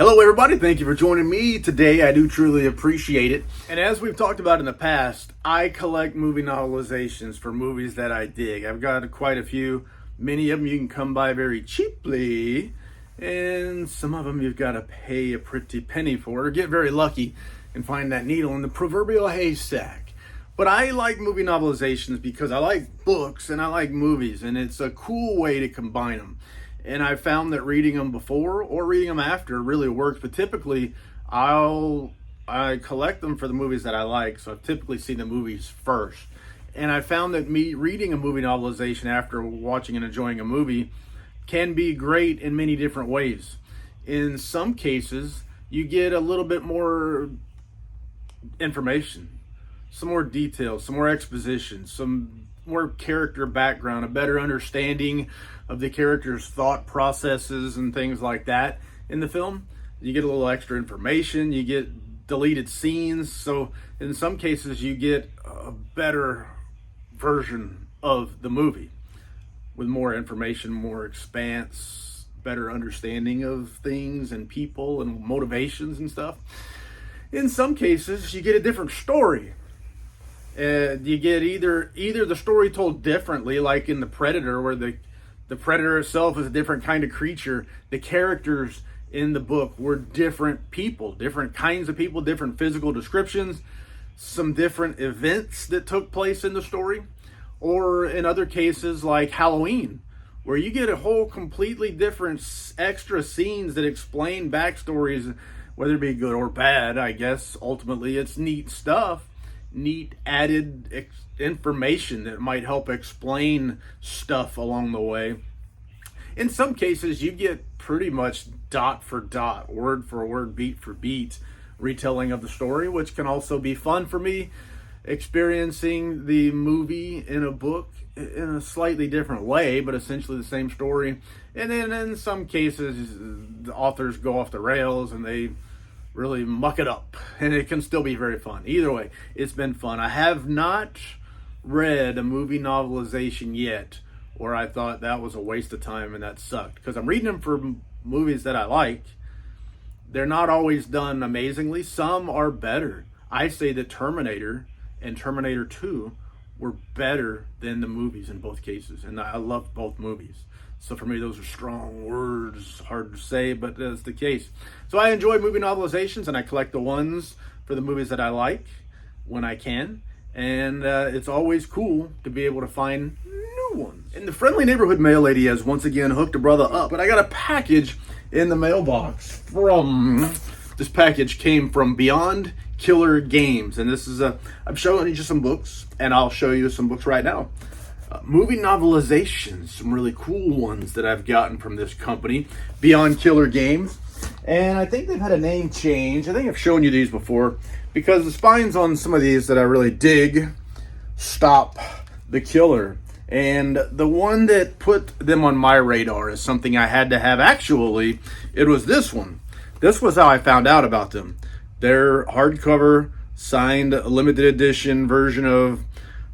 Hello everybody, thank you for joining me today. I do truly appreciate it. And as we've talked about in the past, I collect movie novelizations for movies that I dig. I've got quite a few. Many of them you can come by very cheaply, and some of them you've got to pay a pretty penny for or get very lucky and find that needle in the proverbial haystack. But I like movie novelizations because I like books and I like movies, and it's a cool way to combine them. And I found that reading them before or reading them after really works. But typically, I collect them for the movies that I like. So I've typically seen the movies first. And I found that me reading a movie novelization after watching and enjoying a movie can be great in many different ways. In some cases, you get a little bit more information, some more details, some more exposition, some more character background, a better understanding of the character's thought processes and things like that in the film. You get a little extra information, you get deleted scenes, so in some cases you get a better version of the movie with more information, more expanse, better understanding of things and people and motivations and stuff. In some cases you get a different story. You get either the story told differently, like in The Predator, where the Predator itself is a different kind of creature. The characters in the book were different people, different kinds of people, different physical descriptions, some different events that took place in the story. Or in other cases like Halloween, where you get a whole completely different extra scenes that explain backstories, whether it be good or bad. I guess ultimately it's neat stuff. Neat added information that might help explain stuff along the way. In some cases, you get pretty much dot for dot, word for word, beat for beat retelling of the story, which can also be fun for me. Experiencing the movie in a book in a slightly different way, but essentially the same story. And then in some cases, the authors go off the rails and they really muck it up, and it can still be very fun. Either way, it's been fun. I have not read a movie novelization yet where I thought that was a waste of time and that sucked, because I'm reading them for movies that I like. They're not always done amazingly. Some are better. I say that Terminator and Terminator 2 were better than the movies in both cases, and I love both movies. So for me, those are strong words, hard to say, but that's the case. So I enjoy movie novelizations, and I collect the ones for the movies that I like when I can. And it's always cool to be able to find new ones. And the friendly neighborhood mail lady has once again hooked a brother up. But I got a package in the mailbox from... This package came from Beyond Killer Games. And this is I'm showing you some books, and I'll show you some books right now. Movie novelizations, some really cool ones that I've gotten from this company, Beyond Killer Games. And I think they've had a name change. I think I've shown you these before, because the spines on some of these that I really dig, Stop the Killer. And the one that put them on my radar is something I had to have. Actually, it was this one. This was how I found out about them. Their hardcover, signed, limited edition version of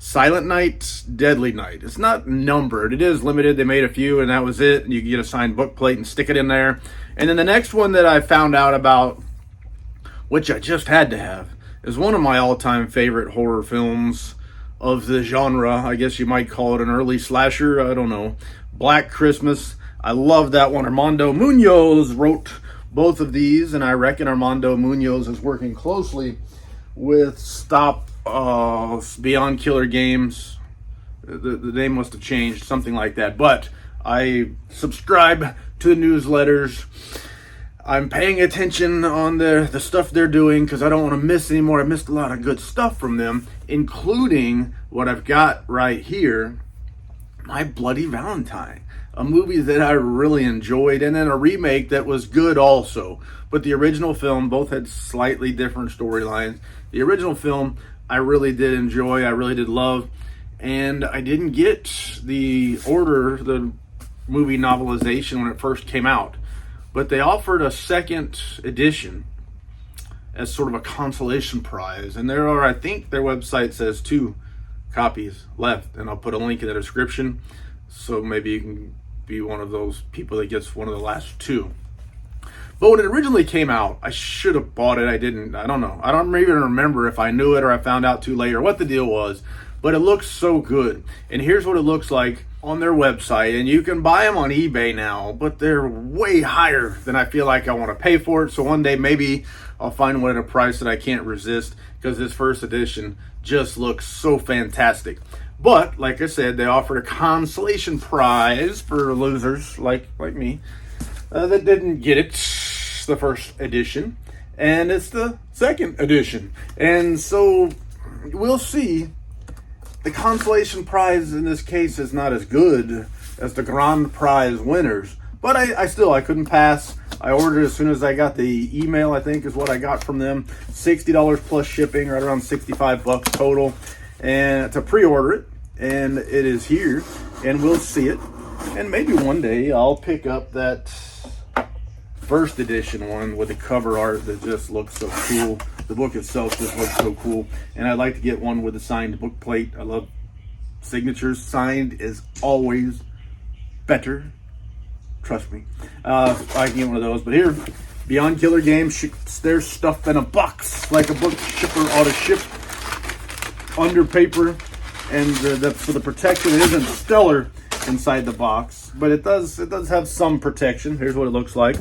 Silent Night, Deadly Night. It's not numbered. It is limited. They made a few, and that was it. And you can get a signed book plate and stick it in there. And then the next one that I found out about, which I just had to have, is one of my all-time favorite horror films of the genre. I guess you might call it an early slasher. I don't know. Black Christmas. I love that one. Armando Muñoz wrote both of these, and I reckon Armando Muñoz is working closely with Beyond Killer Games. The name must have changed, something like that. But I subscribe to the newsletters. I'm paying attention on the stuff they're doing, because I don't want to miss anymore. I missed a lot of good stuff from them, including what I've got right here, My Bloody Valentine, a movie that I really enjoyed, and then a remake that was good also. But the original film, both had slightly different storylines. The original film I really did enjoy, I really did love, and I didn't get the movie novelization when it first came out, but they offered a second edition as sort of a consolation prize, and there are, I think their website says 2 copies left, and I'll put a link in the description, so maybe you can be one of those people that gets one of the last 2. But when it originally came out, I should have bought it. I didn't. I don't know. I don't even remember if I knew it or I found out too late or what the deal was. But it looks so good. And here's what it looks like on their website. And you can buy them on eBay now, but they're way higher than I feel like I want to pay for it. So one day maybe I'll find one at a price that I can't resist, because this first edition just looks so fantastic. But like I said, they offered a consolation prize for losers like me that didn't get it, the first edition, and it's the second edition. And so we'll see. The consolation prize in this case is not as good as the grand prize winners, but I couldn't pass. I ordered as soon as I got the email, I think is what I got from them. $60 plus shipping, right around $65 total, and to pre-order it. And it is here, and we'll see it. And maybe one day I'll pick up that first edition one with the cover art that just looks so cool. The book itself just looks so cool. And I'd like to get one with a signed book plate. I love signatures. Signed is always better. Trust me. I can get one of those. But here, Beyond Killer Games, there's stuff in a box like a book shipper ought to ship, under paper. And for the protection, it isn't stellar inside the box, but it does have some protection. Here's what it looks like.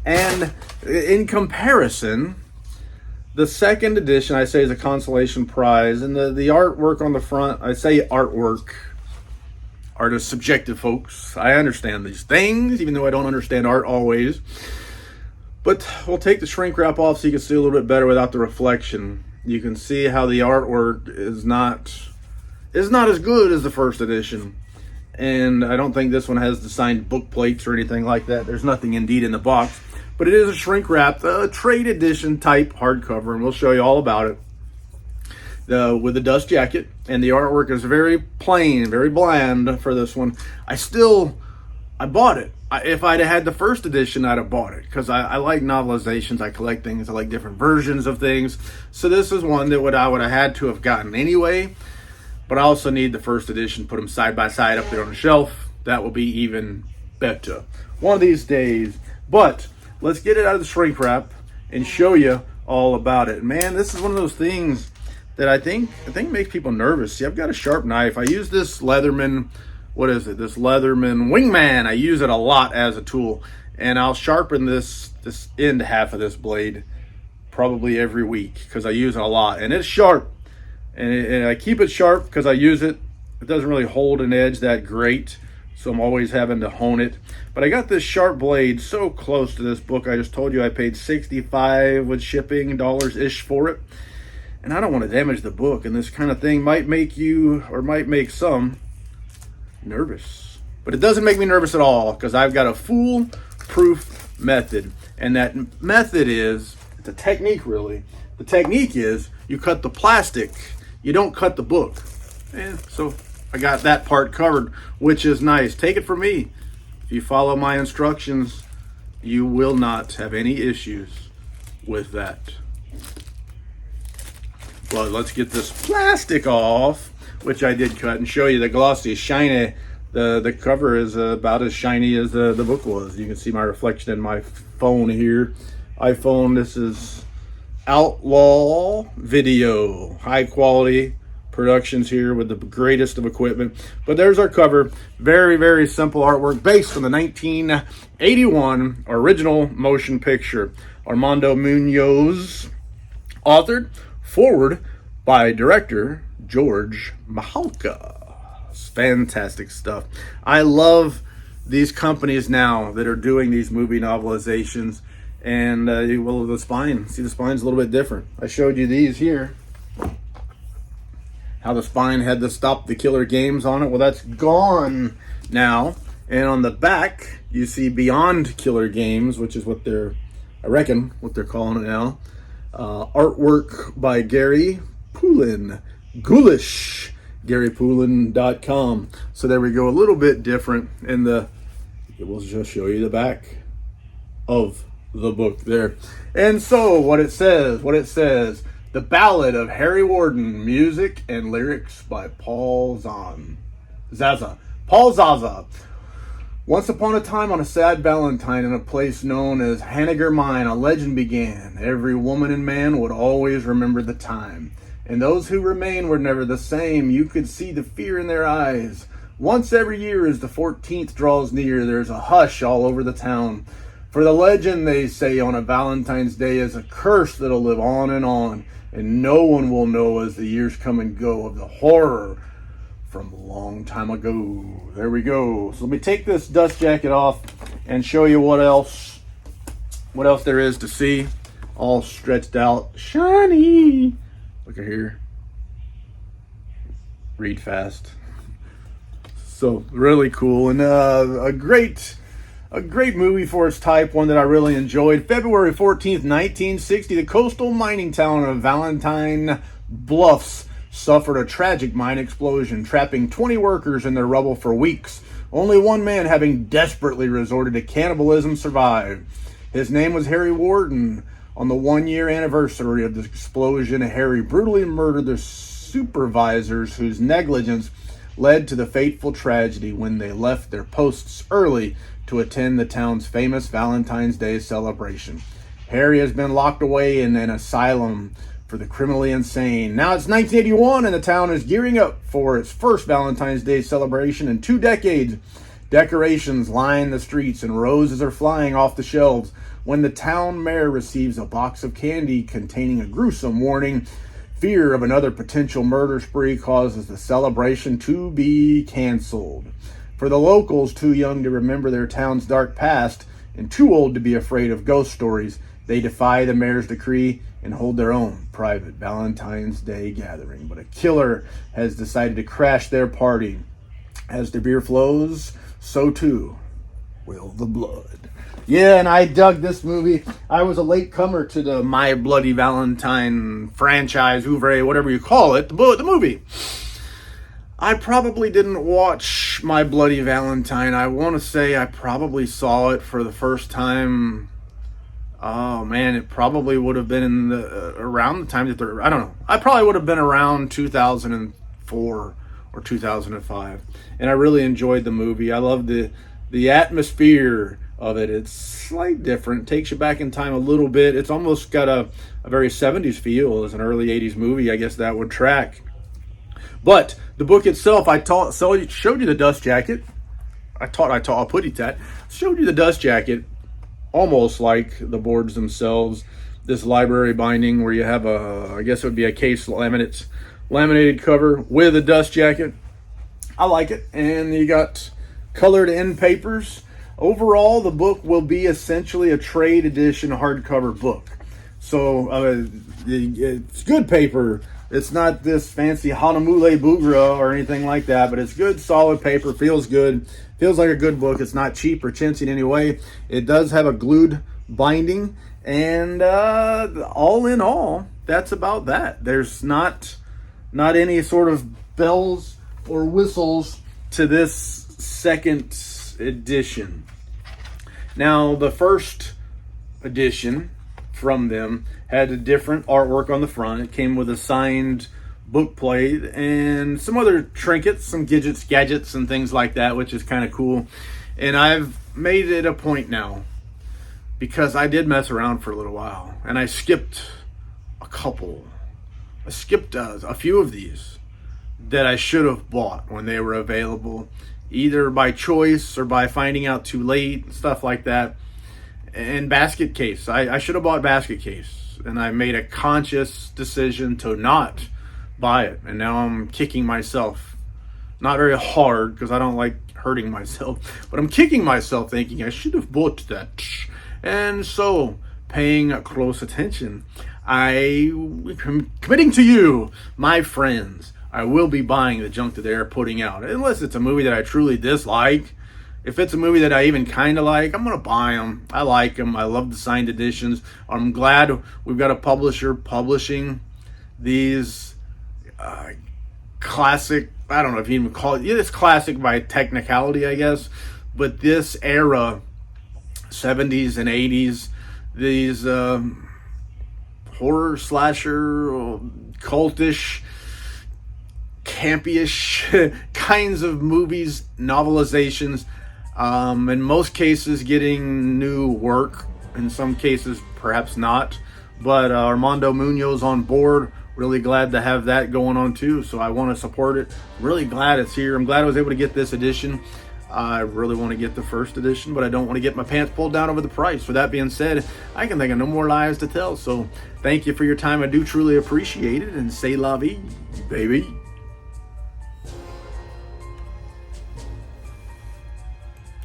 And in comparison, the second edition, I say, is a consolation prize. And the artwork on the front, I say artwork. Art is subjective, folks. I understand these things, even though I don't understand art always. But we'll take the shrink wrap off so you can see a little bit better without the reflection. You can see how the artwork is not as good as the first edition. And I don't think this one has the signed book plates or anything like that. There's nothing indeed in the box. But it is a shrink wrapped, trade edition type hardcover, and we'll show you all about it. With the dust jacket, and the artwork is very plain, very bland for this one. I bought it. If I'd had the first edition, I'd have bought it, because I like novelizations. I collect things. I like different versions of things. So this is one that I would have had to have gotten anyway. But I also need the first edition. Put them side by side up there on the shelf. That will be even better one of these days. But let's get it out of the shrink wrap and show you all about it. Man, this is one of those things that I think makes people nervous. See, I've got a sharp knife. I use this Leatherman. What is it? This Leatherman Wingman. I use it a lot as a tool, and I'll sharpen this end half of this blade probably every week because I use it a lot, and it's sharp. And I keep it sharp because I use it. It doesn't really hold an edge that great, so I'm always having to hone it. But I got this sharp blade so close to this book. I just told you I paid $65 with shipping dollars-ish for it. And I don't want to damage the book, and this kind of thing might make you, or might make some, nervous. But it doesn't make me nervous at all, because I've got a foolproof method. And that method is, it's a technique really. The technique is, you cut the plastic, you don't cut the book. And so I got that part covered, which is nice. Take it from me. If you follow my instructions, you will not have any issues with that. Well, let's get this plastic off, which I did cut, and show you the glossy, shiny. The cover is about as shiny as the book was. You can see my reflection in my phone here. iPhone, this is Outlaw Video. High quality productions here with the greatest of equipment. But there's our cover. Very, very simple artwork based on the 1981 original motion picture. Armando Muñoz, authored, forward by director George Mahalka. It's fantastic stuff. I love these companies now that are doing these movie novelizations. And well, the spine, see, the spine's a little bit different. I showed you these here, how the spine had the Stop the Killer Games on it. Well, that's gone now. And on the back, you see Beyond Killer Games, which is what I reckon what they're calling it now. Artwork by Gary Poulin, Ghoulish, GaryPoulin.com. So there we go, a little bit different. And we'll just show you the back of the book there. And so what it says, The Ballad of Harry Warden, music and lyrics by Paul Zaza. Once upon a time, on a sad Valentine, in a place known as Hanniger Mine, a legend began. Every woman and man would always remember the time. And those who remained were never the same. You could see the fear in their eyes. Once every year, as the 14th draws near, there's a hush all over the town. For the legend, they say, on a Valentine's Day is a curse that'll live on, and no one will know as the years come and go of the horror from a long time ago. There we go. So let me take this dust jacket off and show you what else there is to see. All stretched out, shiny. Look at here. Read fast. So really cool, and a great movie for its type, one that I really enjoyed. February 14th, 1960, the coastal mining town of Valentine Bluffs suffered a tragic mine explosion, trapping 20 workers in their rubble for weeks. Only one man, having desperately resorted to cannibalism, survived. His name was Harry Warden. On the 1-year anniversary of the explosion, Harry brutally murdered the supervisors whose negligence led to the fateful tragedy when they left their posts early to attend the town's famous Valentine's Day celebration. Harry has been locked away in an asylum for the criminally insane. Now it's 1981 and the town is gearing up for its first Valentine's Day celebration in 2 decades. Decorations line the streets and roses are flying off the shelves when the town mayor receives a box of candy containing a gruesome warning. Fear of another potential murder spree causes the celebration to be canceled. For the locals, too young to remember their town's dark past and too old to be afraid of ghost stories, they defy the mayor's decree and hold their own private Valentine's Day gathering. But a killer has decided to crash their party. As the beer flows, so too will the blood. Yeah, and I dug this movie. I was a late comer to the My Bloody Valentine franchise, oeuvre, whatever you call it, the movie. I probably didn't watch My Bloody Valentine. I want to say I probably saw it for the first time. Oh man, it probably would have been in around the time that I don't know. I probably would have been around 2004 or 2005, and I really enjoyed the movie. I love the atmosphere of it. It's slightly different. Takes you back in time a little bit. It's almost got a very 70s feel. As an early 80s movie, I guess that would track. But the book itself, showed you the dust jacket. I'll put it that. Showed you the dust jacket, almost like the boards themselves. This library binding where you have I guess it would be a case laminated cover with a dust jacket. I like it. And you got colored end papers. Overall, the book will be essentially a trade edition hardcover book. So it's good paper. It's not this fancy Hanamule Bugra or anything like that, but it's good, solid paper. Feels good. Feels like a good book. It's not cheap or chintzy in any way. It does have a glued binding, and all in all, that's about that. There's not any sort of bells or whistles to this second edition. Now, the first edition from them had a different artwork on the front. It came with a signed book plate and some other trinkets, some gadgets and things like that, which is kind of cool. And I've made it a point now, because I did mess around for a little while and I skipped a couple. I skipped a few of these that I should have bought when they were available, either by choice or by finding out too late, stuff like that. And basket case. I should have bought basket case, and I made a conscious decision to not buy it. And now I'm kicking myself. Not very hard, because I don't like hurting myself, but I'm kicking myself thinking I should have bought that. And so, paying close attention, I'm committing to you, my friends, I will be buying the junk that they're putting out. Unless it's a movie that I truly dislike. If it's a movie that I even kind of like, I'm going to buy them. I like them. I love the signed editions. I'm glad we've got a publisher publishing these classic, I don't know if you even call it, it's classic by technicality, I guess. But this era, 70s and 80s, these horror, slasher, cultish, campy-ish kinds of movies, novelizations, In most cases getting new work, in some cases perhaps not, but Armando Muñoz on board. Really glad to have that going on too, so I want to support it. Really glad it's here. I'm glad I was able to get this edition. I really want to get the first edition, but I don't want to get my pants pulled down over the price. With that being said, I can think of no more lies to tell. So thank you for your time. I do truly appreciate it. And say la vie, baby.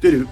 Doo-doo.